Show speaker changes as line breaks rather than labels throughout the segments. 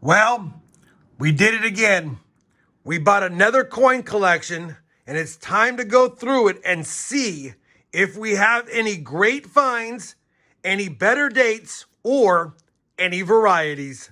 Well, we did it again. We bought another coin collection, and it's time to go through it and see if we have any great finds, any better dates, or any varieties.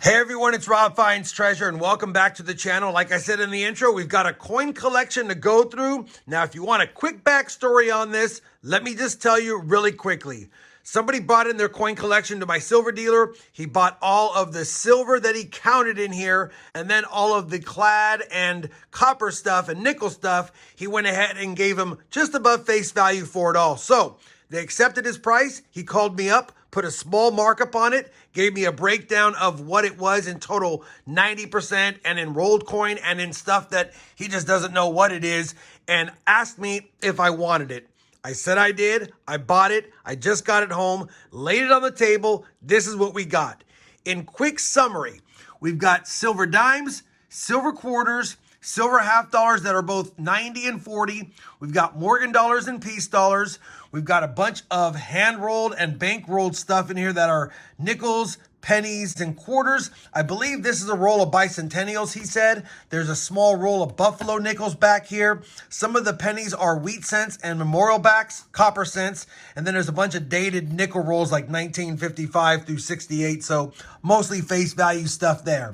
Hey everyone, it's RobFindsTreasure and welcome back to the channel. Like I said in the intro, we've got a coin collection to go through. Now, if you want a quick backstory on this, let me just tell you really quickly. Somebody brought in their coin collection to my silver dealer. He bought all of the silver that he counted in here, and then all of the clad and copper stuff and nickel stuff, he went ahead and gave him just above face value for it all. So they accepted his price. He called me up, put a small markup on it, gave me a breakdown of what it was in total 90% and in rolled coin and in stuff that he just doesn't know what it is, and asked me if I wanted it. I said I did. I bought it. I just got it home, laid it on the table. This is what we got. In quick summary, we've got silver dimes, silver quarters, silver half dollars that are both 90 and 40. We've got Morgan dollars and peace dollars. We've got a bunch of hand-rolled and bank-rolled stuff in here that are nickels, pennies, and quarters. I believe this is a roll of bicentennials, he said. There's a small roll of buffalo nickels back here. Some of the pennies are wheat cents and memorial backs, copper cents. And then there's a bunch of dated nickel rolls like 1955 through 68. So mostly face value stuff there.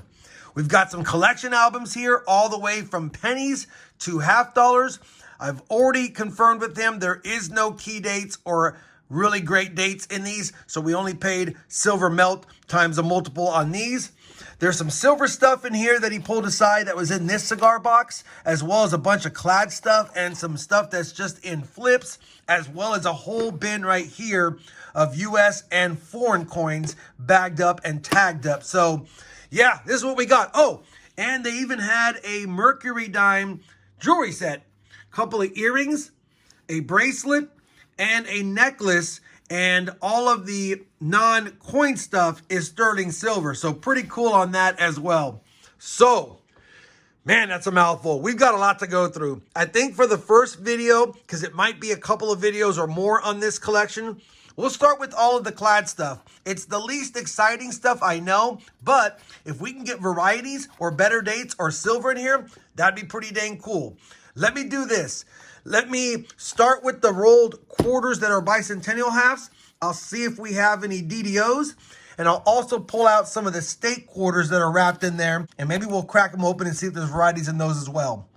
We've got some collection albums here, all the way from pennies to half dollars. I've already confirmed with him there is no key dates or really great dates in these, so we only paid silver melt times a multiple on these. There's some silver stuff in here that he pulled aside that was in this cigar box, as well as a bunch of clad stuff and some stuff that's just in flips, as well as a whole bin right here of US and foreign coins bagged up and tagged up. So yeah, this is what we got. Oh, and they even had a Mercury dime jewelry set. A couple of earrings, a bracelet, and a necklace. And all of the non-coin stuff is sterling silver. So pretty cool on that as well. So, man, that's a mouthful. We've got a lot to go through. I think for the first video, because it might be a couple of videos or more on this collection, we'll start with all of the clad stuff. It's the least exciting stuff, I know, but if we can get varieties or better dates or silver in here, that'd be pretty dang cool. Let me do this. Let me start with the rolled quarters that are bicentennial halves. I'll see if we have any DDOs, and I'll also pull out some of the state quarters that are wrapped in there, and maybe we'll crack them open and see if there's varieties in those as well.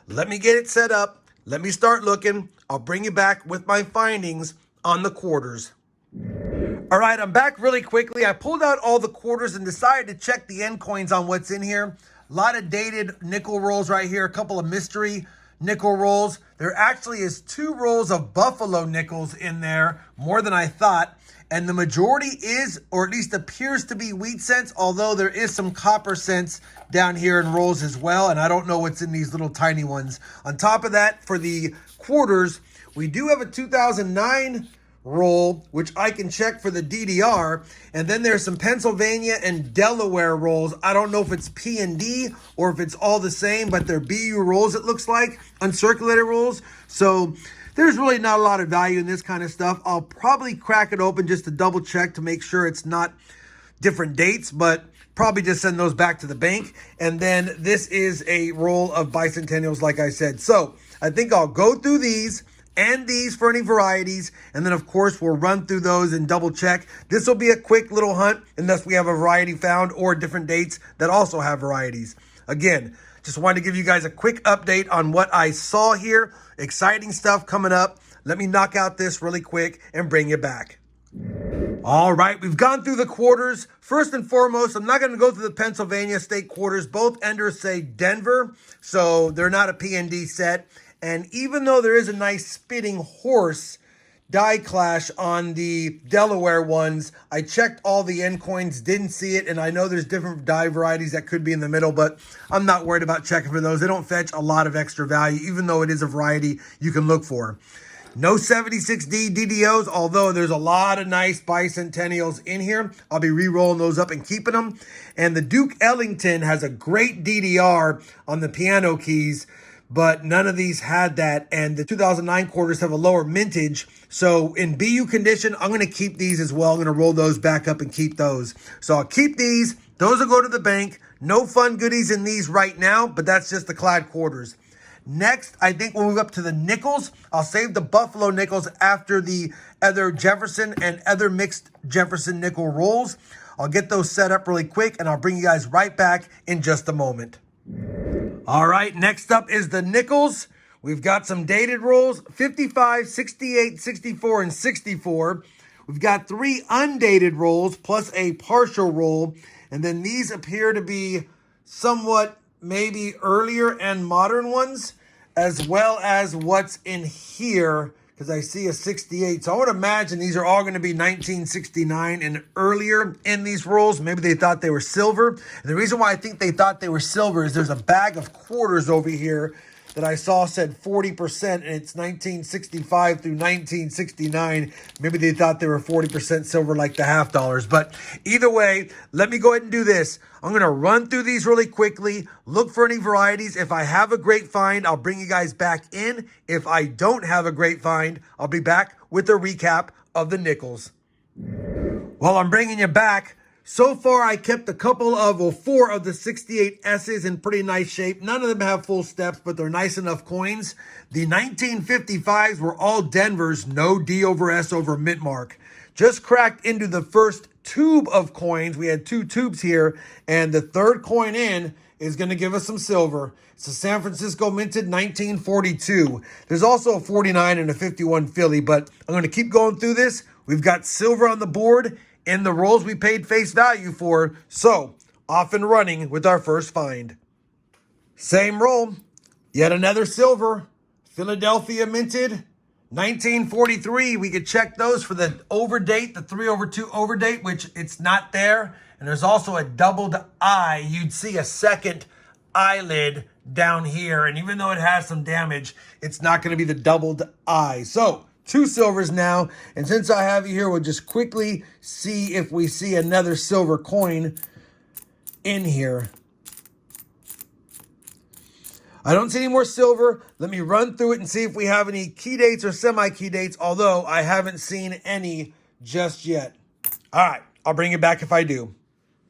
Let me get it set up. Let me start looking. I'll bring you back with my findings on the quarters. All right, I'm back really quickly. I pulled out all the quarters and decided to check the end coins on what's in here. A lot of dated nickel rolls right here, a couple of mystery nickel rolls. There actually is 2 rolls of buffalo nickels in there, more than I thought. And the majority is, or at least appears to be, wheat cents, although there is some copper cents down here in rolls as well. And I don't know what's in these little tiny ones. On top of that, for the quarters, we do have a 2009 roll, which I can check for the DDR. And then there's some Pennsylvania and Delaware rolls. I don't know if it's P&D or if it's all the same, but they're BU rolls, it looks like, uncirculated rolls. So there's really not a lot of value in this kind of stuff. I'll probably crack it open just to double check to make sure it's not different dates, but probably just send those back to the bank. And then this is a roll of bicentennials, like I said. So I think I'll go through these and these for any varieties, and then of course we'll run through those and double check. This will be a quick little hunt unless we have a variety found or different dates that also have varieties. Again, just wanted to give you guys a quick update on what I saw here. Exciting stuff coming up. Let me knock out this really quick and bring you back. All right, we've gone through the quarters. First and foremost, I'm not going to go through the Pennsylvania state quarters. Both enders say Denver, so they're not a P&D set. And even though there is a nice spitting horse die clash on the Delaware ones, I checked all the end coins, didn't see it. And I know there's different die varieties that could be in the middle, but I'm not worried about checking for those. They don't fetch a lot of extra value, even though it is a variety you can look for. No 76D DDOs, although there's a lot of nice bicentennials in here. I'll be re-rolling those up and keeping them. And the Duke Ellington has a great DDR on the piano keys. but none of these had that. And the 2009 quarters have a lower mintage. So in BU condition, I'm going to keep these as well. I'm going to roll those back up and keep those. So I'll keep these. Those will go to the bank. No fun goodies in these right now, but that's just the clad quarters. Next, I think we'll move up to the nickels. I'll save the Buffalo nickels after the other Jefferson and other mixed Jefferson nickel rolls. I'll get those set up really quick, and I'll bring you guys right back in just a moment. All right, next up is the nickels. We've got some dated rolls, 55, 68, 64, and 64. We've got 3 undated rolls plus a partial roll, and then these appear to be somewhat maybe earlier and modern ones, as well as what's in here, because I see a 68. So I would imagine these are all going to be 1969 and earlier in these rolls. Maybe they thought they were silver. And the reason why I think they thought they were silver is there's a bag of quarters over here that I saw said 40%, and it's 1965 through 1969. Maybe they thought they were 40% silver like the half dollars. But either way, let me go ahead and do this. I'm going to run through these really quickly, look for any varieties. If I have a great find, I'll bring you guys back in. If I don't have a great find, I'll be back with a recap of the nickels. While I'm bringing you back, so far, I kept a couple of, well, 4 of the 68 S's in pretty nice shape. None of them have full steps, but they're nice enough coins. The 1955s were all Denvers, no D over S over mint mark. Just cracked into the first tube of coins. We had 2 tubes here, and the third coin in is going to give us some silver. It's a San Francisco minted 1942. There's also a 49 and a 51 Philly, but I'm going to keep going through this. We've got silver on the board in the rolls we paid face value for, so off and running with our first find. Same roll, yet another silver, Philadelphia minted, 1943. We could check those for the overdate, the 3/2 overdate, which it's not there. And there's also a doubled I. You'd see a second eyelid down here, and even though it has some damage, it's not going to be the doubled I. So 2 silvers now, and since I have you here, we'll just quickly see if we see another silver coin in here. I don't see any more silver. Let me run through it and see if we have any key dates or semi-key dates, although I haven't seen any just yet. All right, I'll bring it back if I do.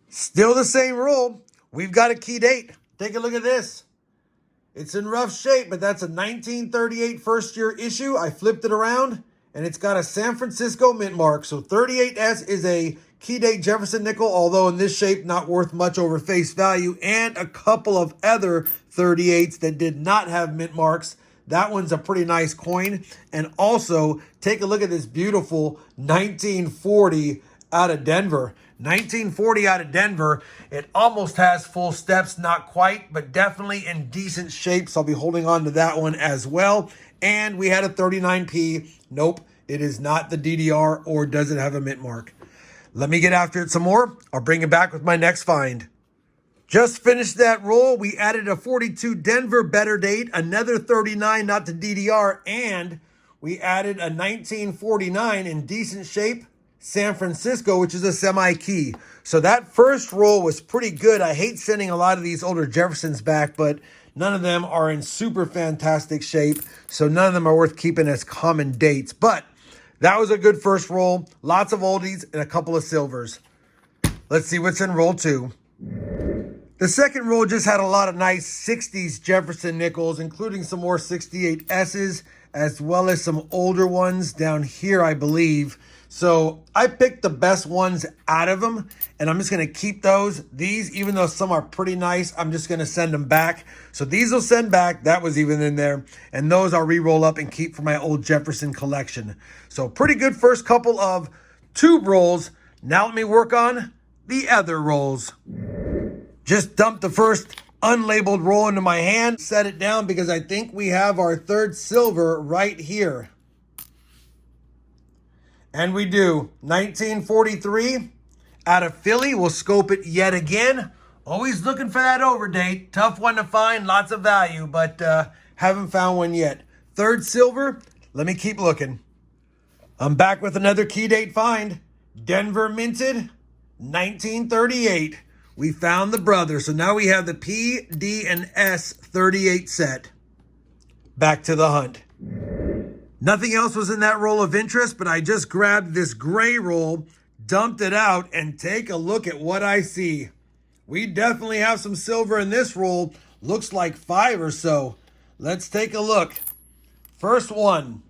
Still the same rule. We've got a key date. Take a look at this. It's in rough shape, but that's a 1938 first year issue. I flipped it around, and it's got a San Francisco mint mark. So 38S is a key date Jefferson nickel, although in this shape, not worth much over face value, and a couple of other 38s that did not have mint marks. That one's a pretty nice coin. And also, take a look at this beautiful 1940 out of Denver. 1940 out of Denver. It almost has full steps, not quite, but definitely in decent shape. So I'll be holding on to that one as well. And we had a 39P. Nope, it is not the DDR, or does it have a mint mark. Let me get after it some more. I'll bring it back with my next find. Just finished that roll. We added a 42 Denver better date, another 39, not the DDR, and we added a 1949 in decent shape San Francisco, which is a semi-key. So that first roll was pretty good. I hate sending a lot of these older Jeffersons back, but none of them are in super fantastic shape. So none of them are worth keeping as common dates. But that was a good first roll. Lots of oldies and a couple of silvers. Let's see what's in roll 2. The second roll just had a lot of nice 60s Jefferson nickels, including some more 68 S's, as well as some older ones down here, I believe. So I picked the best ones out of them, and I'm just going to keep those. These, even though some are pretty nice, I'm just going to send them back. So these will send back. That was even in there. And those I'll re-roll up and keep for my old Jefferson collection. So pretty good first couple of tube rolls. Now let me work on the other rolls. Just dumped the first unlabeled roll into my hand. Set it down because I think we have our third silver right here. And we do. 1943 out of Philly. We'll scope it yet again. Always looking for that overdate. Tough one to find. Lots of value, but haven't found one yet. Third silver. Let me keep looking. I'm back with another key date find. Denver minted 1938. We found the brother. So now we have the P, D, and S 38 set. back to the hunt. Nothing else was in that roll of interest, but I just grabbed this gray roll, dumped it out, and take a look at what I see. We definitely have some silver in this roll. Looks like 5 or so. Let's take a look. First one,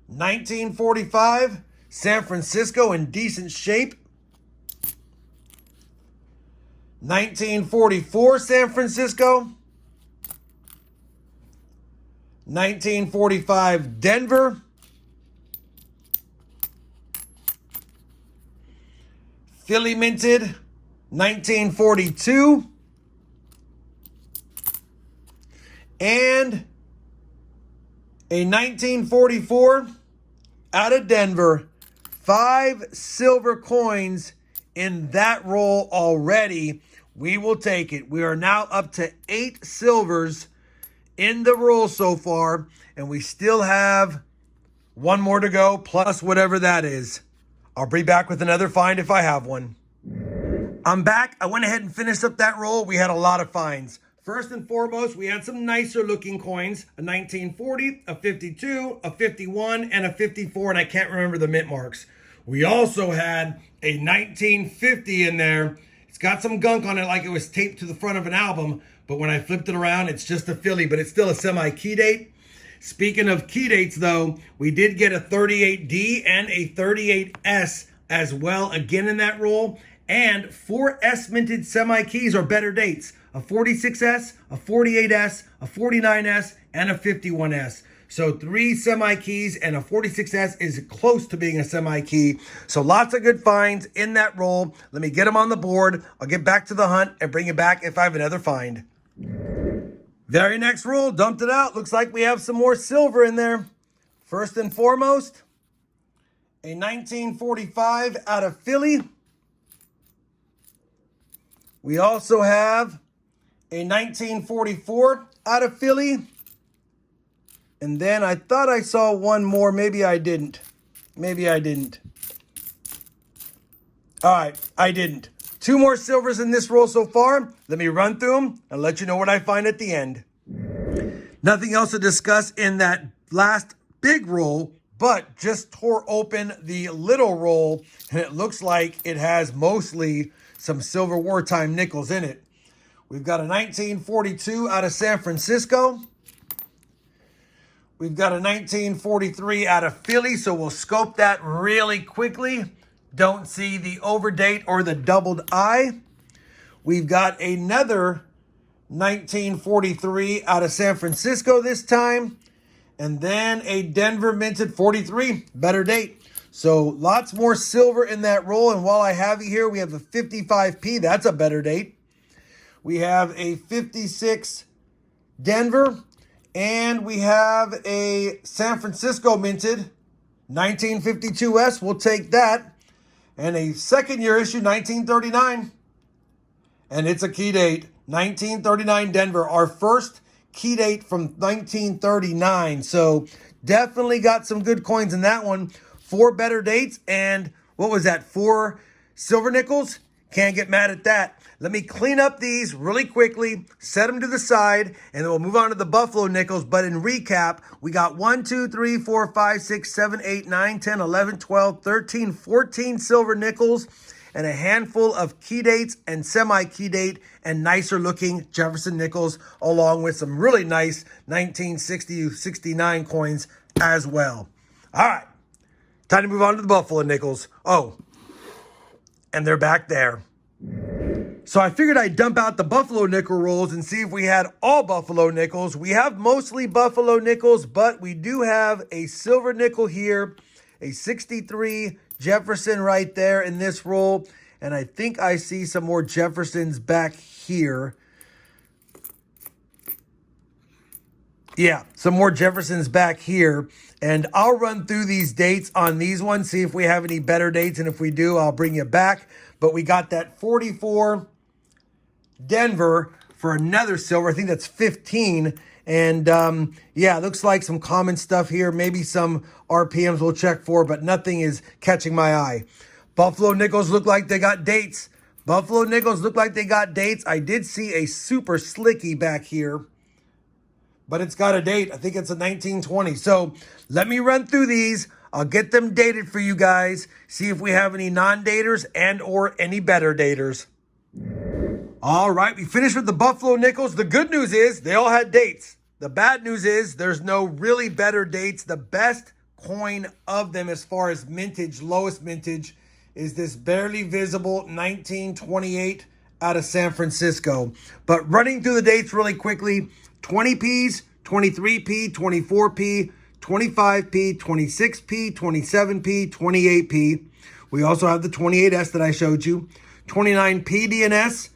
1945, San Francisco in decent shape. 1944, San Francisco. 1945, Denver. Philly minted, 1942. And a 1944 out of Denver. 5 silver coins in that roll already. We will take it. We are now up to 8 silvers in the roll so far, and we still have 1 more to go, plus whatever that is. I'll be back with another find if I have one. I'm back. I went ahead and finished up that roll. We had a lot of finds. First and foremost, we had some nicer looking coins, a 1940, a 52, a 51, and a 54, and I can't remember the mint marks. We also had a 1950 in there. It's got some gunk on it like it was taped to the front of an album, but when I flipped it around, it's just a Philly, but it's still a semi-key date. Speaking of key dates, though, we did get a 38D and a 38S as well, again in that roll, and 4 S-minted semi-keys or better dates. A 46S, a 48S, a 49S, and a 51S. So 3 semi-keys and a 46S is close to being a semi-key. So lots of good finds in that roll. Let me get them on the board. I'll get back to the hunt and bring it back if I have another find. Very next roll, dumped it out. Looks like we have some more silver in there. First and foremost, a 1945 out of Philly. We also have a 1944 out of Philly. And then I thought I saw one more. Maybe I didn't. Maybe I didn't. All right, I didn't. 2 more silvers in this roll so far. Let me run through them and let you know what I find at the end. Nothing else to discuss in that last big roll, but just tore open the little roll, and it looks like it has mostly some silver wartime nickels in it. We've got a 1942 out of San Francisco. We've got a 1943 out of Philly, so we'll scope that really quickly. Don't see the overdate or the doubled I. We've got another 1943 out of San Francisco this time. And then a Denver minted 43, better date. So lots more silver in that roll. And while I have you here, we have a 55P. That's a better date. We have a 56 Denver. And we have a San Francisco minted 1952S. We'll take that. And a second year issue, 1939. And it's a key date, 1939 Denver. Our first key date from 1939. So definitely got some good coins in that one. 4 better dates. And what was that? 4 silver nickels? Can't get mad at that. Let me clean up these really quickly, set them to the side, and then we'll move on to the Buffalo nickels. But in recap, we got 1, 2, 3, 4, 5, 6, 7, 8, 9, 10, 11, 12, 13, 14 silver nickels, and a handful of key dates and semi-key date and nicer looking Jefferson Nickels, along with some really nice 1960-69 coins as well. All right, time to move on to the Buffalo nickels. Oh, and they're back there. So I figured I'd dump out the Buffalo nickel rolls and see if we had all Buffalo nickels. We have mostly Buffalo nickels, but we do have a silver nickel here, a 63 Jefferson right there in this roll. And I think I see some more Jeffersons back here. Yeah, some more Jeffersons back here. And I'll run through these dates on these ones, see if we have any better dates. And if we do, I'll bring you back. But we got that 44 Denver for another silver. I think that's 15. And yeah, looks like some common stuff here. Maybe some RPMs we'll check for, but nothing is catching my eye. Buffalo nickels look like they got dates. Buffalo nickels look like they got dates. I did see a super slicky back here. but it's got a date. I think it's a 1920. So let me run through these. I'll get them dated for you guys. See if we have any non-daters and or any better daters. All right, we finished with the Buffalo Nickels. The good news is they all had dates. The bad news is there's no really better dates. The best coin of them as far as mintage, lowest mintage, is this barely visible 1928 out of San Francisco. But running through the dates really quickly, 20Ps, 23P, 24P, 25P, 26P, 27P, 28P. We also have the 28S that I showed you. 29P DNS,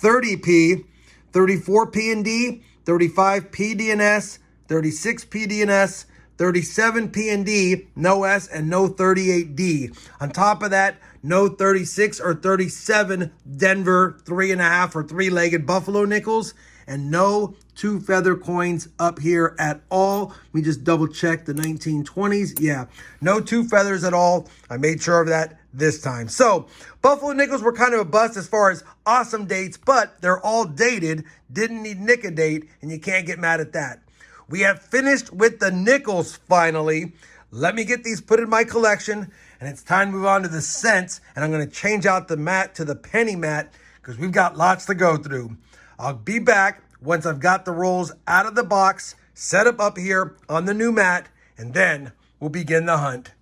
30P, 34P and D, 35P DNS, 36P DNS, 37P and D, no S, and no 38D. On top of that, no 36 or 37 Denver 3.5 or 3-legged Buffalo Nickels, and no 2 feather coins up here at all. Let me just double check the 1920s. Yeah, no 2 feathers at all. I made sure of that this time. So Buffalo Nickels were kind of a bust as far as awesome dates, but they're all dated. Didn't need Nic-A-Date, and you can't get mad at that. We have finished with the Nickels finally. Let me get these put in my collection, and it's time to move on to the cents, and I'm going to change out the mat to the penny mat because we've got lots to go through. I'll be back once I've got the rolls out of the box, set up here on the new mat, and then we'll begin the hunt.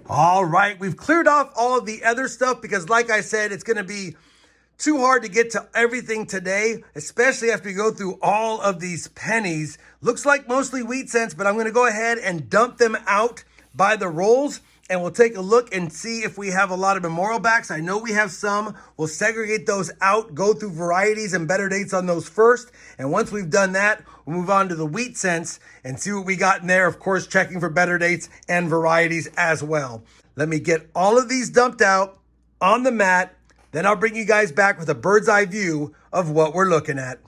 All right, we've cleared off all of the other stuff because like I said, it's going to be too hard to get to everything today, especially after we go through all of these pennies. Looks like mostly wheat cents, but I'm going to go ahead and dump them out by the rolls, and we'll take a look and see if we have a lot of memorial backs. I know we have some. We'll segregate those out, go through varieties and better dates on those first. And once we've done that, we'll move on to the wheat cents and see what we got in there. Of course, checking for better dates and varieties as well. Let me get all of these dumped out on the mat. Then I'll bring you guys back with a bird's eye view of what we're looking at.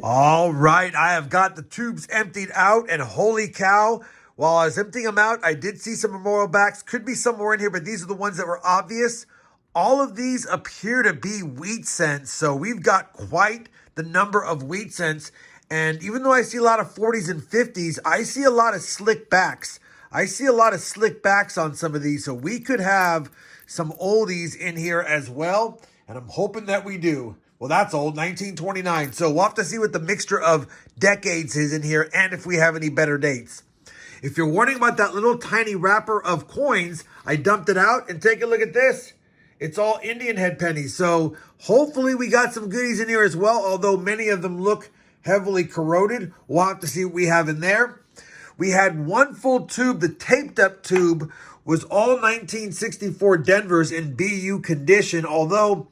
All right, I have got the tubes emptied out, and holy cow, while I was emptying them out, I did see some memorial backs. Could be some more in here, but these are the ones that were obvious. All of these appear to be wheat cents, so we've got quite the number of wheat cents. And even though I see a lot of 40s and 50s, I see a lot of slick backs. I see a lot of slick backs on some of these, so we could have some oldies in here as well, and I'm hoping that we do. Well, that's old, 1929, so we'll have to see what the mixture of decades is in here and if we have any better dates. If you're wondering about that little tiny wrapper of coins, I dumped it out, and take a look at this. It's all Indian head pennies, so hopefully we got some goodies in here as well, although many of them look heavily corroded. We'll have to see what we have in there. We had one full tube. The taped up tube was all 1964 Denvers in BU condition, although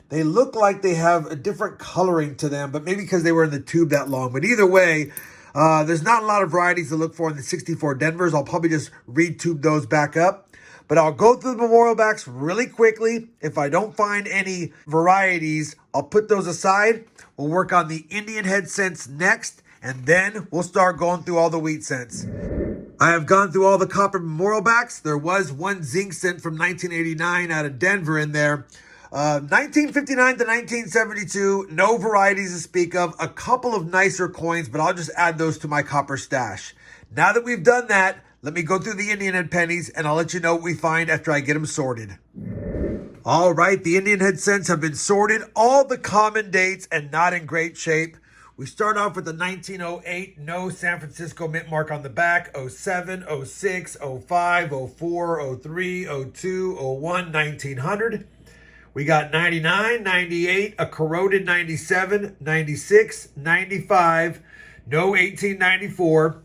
they look like they have a different coloring to them, but maybe because they were in the tube that long. But either way, there's not a lot of varieties to look for in the 64 Denvers. I'll probably just retube those back up. But I'll go through the memorial backs really quickly. If I don't find any varieties, I'll put those aside. We'll work on the Indian head cents next, and then we'll start going through all the wheat cents. I have gone through all the copper memorial backs. There was one zinc cent from 1989 out of Denver in there. 1959 to 1972, no varieties to speak of. A couple of nicer coins, but I'll just add those to my copper stash. Now that we've done that, let me go through the Indian head pennies, and I'll let you know what we find after I get them sorted. All right, the Indian head cents have been sorted. All the common dates and not in great shape. We start off with the 1908, no San Francisco mint mark on the back, 07, 06, 05, 04, 03, 02, 01, 1900. We got 99, 98, a corroded 97, 96, 95, no 1894,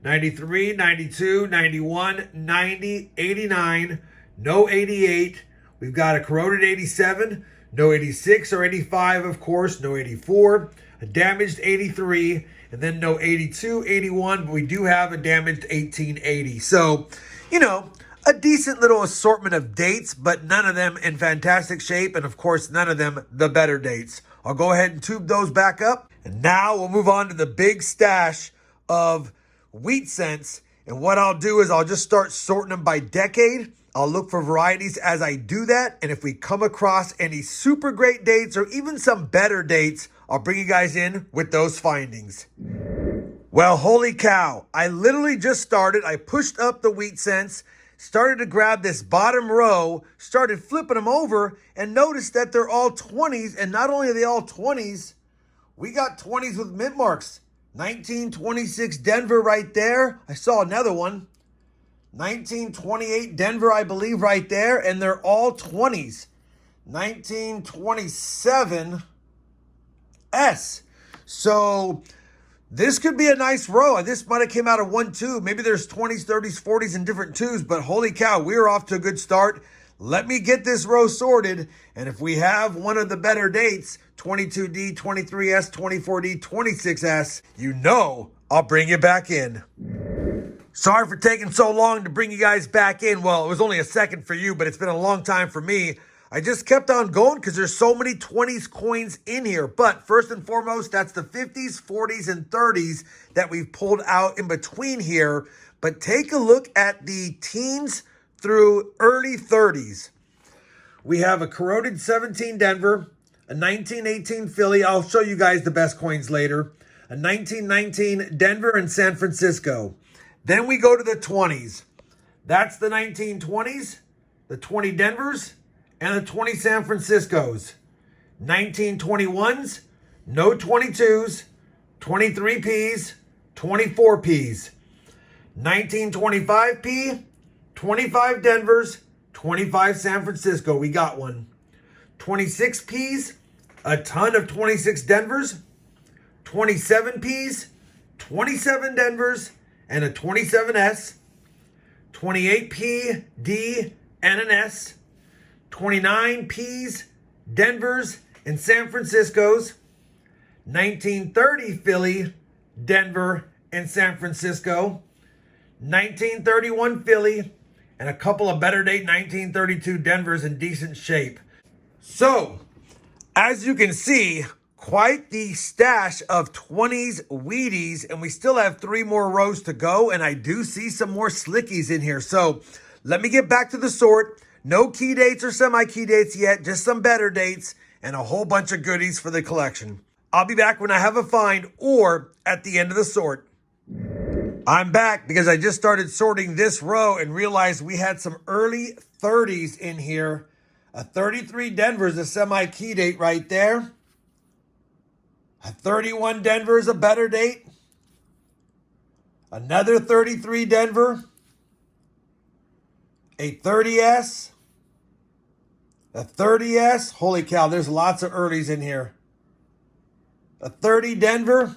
93, 92, 91, 90, 89, no 88. We've got a corroded 87, no 86 or 85, of course, no 84. A damaged 83, and then no 82, 81, but we do have a damaged 1880. So, you know, a decent little assortment of dates, but none of them in fantastic shape, and of course, none of them the better dates. I'll go ahead and tube those back up, and now we'll move on to the big stash of wheat cents. And what I'll do is I'll just start sorting them by decade. I'll look for varieties as I do that. And if we come across any super great dates or even some better dates, I'll bring you guys in with those findings. Well, holy cow. I literally just started. I pushed up the wheat cents, started to grab this bottom row, started flipping them over, and noticed that they're all 20s. And not only are they all 20s, we got 20s with mint marks. 1926 Denver right there. I saw another one. 1928 Denver, I believe, right there. And they're all 20s. 1927 S. So this could be a nice row. This might have came out of 1-2. Maybe there's 20s, 30s, 40s, and different twos. But holy cow, we're off to a good start. Let me get this row sorted. And if we have one of the better dates, 22D, 23S, 24D, 26S, you know I'll bring you back in. Sorry for taking so long to bring you guys back in. Well, it was only a second for you, but it's been a long time for me. I just kept on going because there's so many 20s coins in here. But first and foremost, that's the 50s, 40s, and 30s that we've pulled out in between here. But take a look at the teens through early 30s. We have a corroded 17 Denver, a 1918 Philly. I'll show you guys the best coins later. A 1919 Denver and San Francisco. Then we go to the 20s. That's the 1920s, the 20 Denvers, and the 20 San Franciscos. 1921s, no 22s, 23 Ps, 24 Ps. 1925 P, 25 Denvers, 25 San Francisco. We got one. 26 Ps, a ton of 26 Denvers. 27 Ps, 27 Denvers, and a 27S. 28 P, D, and an S. 29 Ps, Denvers, and San Franciscos. 1930 Philly, Denver, and San Francisco. 1931 Philly, and a couple of better date 1932 Denvers in decent shape. So, as you can see, quite the stash of 20s Wheaties, and we still have 3 more rows to go, and I do see some more slickies in here. So, let me get back to the sort. No key dates or semi-key dates yet, just some better dates, and a whole bunch of goodies for the collection. I'll be back when I have a find or at the end of the sort. I'm back because I just started sorting this row and realized we had some early 30s in here. A 33 Denver is a semi-key date right there. A 31 Denver is a better date. Another 33 Denver. A 30S. A 30S. Holy cow, there's lots of earlies in here. A 30 Denver.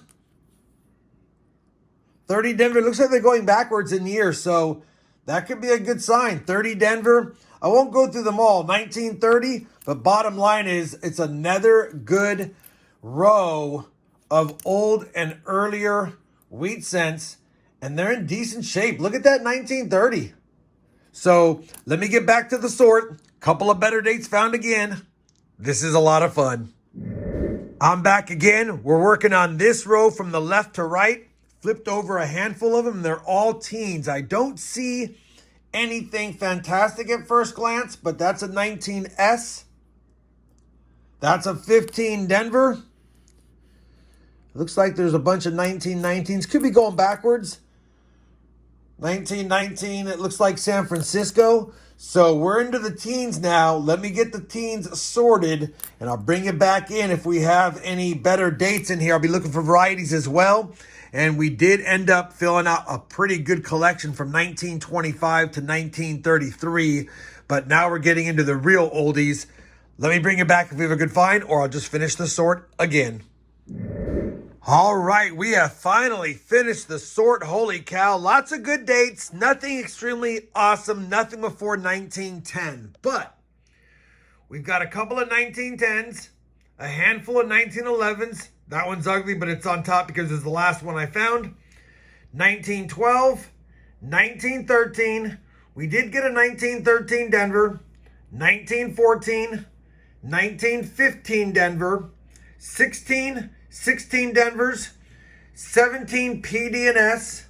30 Denver, looks like they're going backwards in years, so that could be a good sign. 30 Denver, I won't go through them all. 1930, but bottom line is it's another good row of old and earlier wheat cents, and they're in decent shape. Look at that 1930. So let me get back to the sort. Couple of better dates found again. This is a lot of fun. I'm back again. We're working on this row from the left to right. Flipped over a handful of them. They're all teens. I don't see anything fantastic at first glance, but that's a 19S. That's a 15 Denver. Looks like there's a bunch of 1919s. Could be going backwards. 1919, it looks like San Francisco. So we're into the teens now. Let me get the teens sorted, and I'll bring it back in if we have any better dates in here. I'll be looking for varieties as well. And we did end up filling out a pretty good collection from 1925 to 1933. But now we're getting into the real oldies. Let me bring it back if we have a good find, or I'll just finish the sort again. All right, we have finally finished the sort. Holy cow, lots of good dates. Nothing extremely awesome, nothing before 1910. But we've got a couple of 1910s, a handful of 1911s. That one's ugly, but it's on top because it's the last one I found. 1912, 1913. We did get a 1913 Denver. 1914, 1915 Denver. 16 Denvers. 17 PD and S.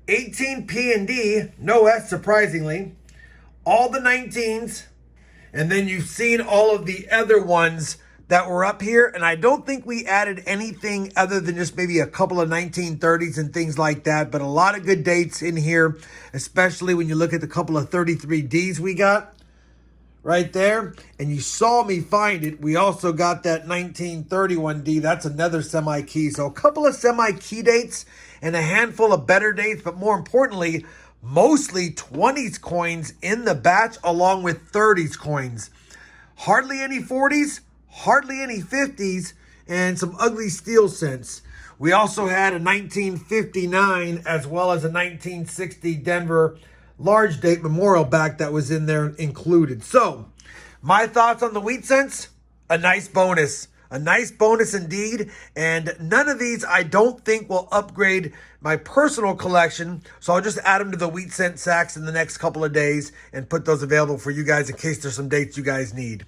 18 P and D, no S surprisingly, all the 19s, and then you've seen all of the other ones that were up here, and I don't think we added anything other than just maybe a couple of 1930s and things like that, but a lot of good dates in here, especially when you look at the couple of 33Ds we got right there, and you saw me find it. We also got that 1931D. That's another semi-key. So a couple of semi-key dates and a handful of better dates, but more importantly, mostly 20s coins in the batch along with 30s coins. Hardly any 40s, hardly any 50s, and some ugly steel cents. We also had a 1959 as well as a 1960 Denver large date memorial back that was in there included. So, my thoughts on the wheat cents? A nice bonus. A nice bonus indeed. And none of these I don't think will upgrade my personal collection. So I'll just add them to the wheat cent sacks in the next couple of days and put those available for you guys in case there's some dates you guys need.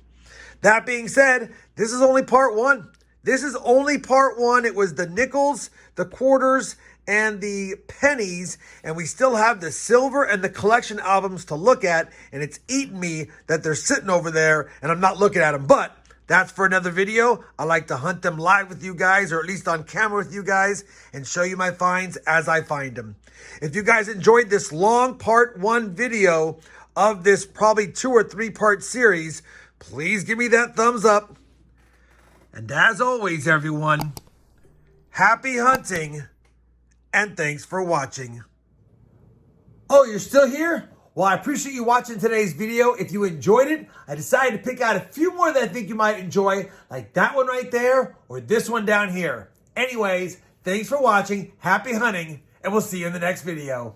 That being said, this is only part one. This is only part one. It was the nickels, the quarters, and the pennies, and we still have the silver and the collection albums to look at, and it's eating me that they're sitting over there and I'm not looking at them, but that's for another video. I like to hunt them live with you guys, or at least on camera with you guys, and show you my finds as I find them. If you guys enjoyed this long part one video of this probably 2 or 3 part series, please give me that thumbs up. And as always, everyone, happy hunting. And thanks for watching. Oh, you're still here? Well, I appreciate you watching today's video. If you enjoyed it, I decided to pick out a few more that I think you might enjoy, like that one right there or this one down here. Anyways, thanks for watching. Happy hunting, and we'll see you in the next video.